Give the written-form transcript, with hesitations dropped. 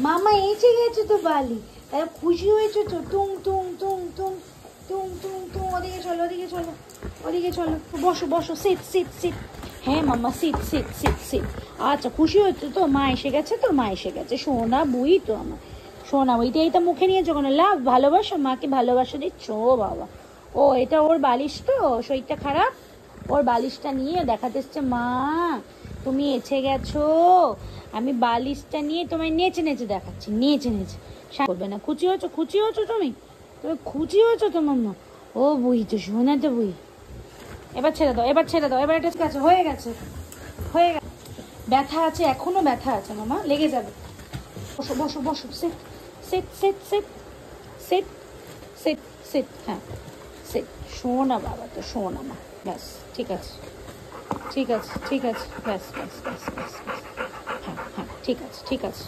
মামা এসে গেছে তো বালি, খুশি হয়েছে তো? টুং টুং টুং টুং টুং টুং টুং। ওদিকে চলো, ওদিকে চলো, ওদিকে চলো, বসো বসো, সিট সিট সিট। হ্যাঁ মাম্মা, সিট সিট সিট সিট। আচ্ছা, খুশি হচ্ছে তো? মা এসে গেছে তো, মা এসে গেছে। সোনা বুই তো আমার, সোনা বুই। এইটা মুখে নিয়েছো কেন? লাভ, ভালোবাসো, মাকে ভালোবাসা দিচ্ছ? ও বাবা, ও এটা ওর বালিশ তো, শরীরটা খারাপ, ওর বালিশটা নিয়ে দেখাতে এসছে। মা তুমি এসে গেছো, আমি বালিশটা নিয়ে তোমায় নেচে নেচে দেখাচ্ছি, নেচে নেচে। করবে না, খুশি হয়েছো? খুশি হয়েছো তুমি? তুমি খুশি হয়েছো তো মাম্মা? ও বুই তো, শোনা তো বুই। এবার ছেড়ে দাও, এবার ছেড়ে দাও, এবার এটা ঠিক আছে, হয়ে গেছে, হয়ে গেছে। ব্যথা আছে, এখনো ব্যথা আছে মামা, লেগে যাবে। বসো বসো বসো, set set set set set set set. হ্যাঁ সেট। শোনা বাবা তো, শোনা মা, ব্যাস ঠিক আছে, ঠিক আছে, ঠিক আছে, ব্যাস ব্যাস ব্যাস ব্যাস ব্যাস। হ্যাঁ হ্যাঁ, ঠিক আছে, ঠিক আছে।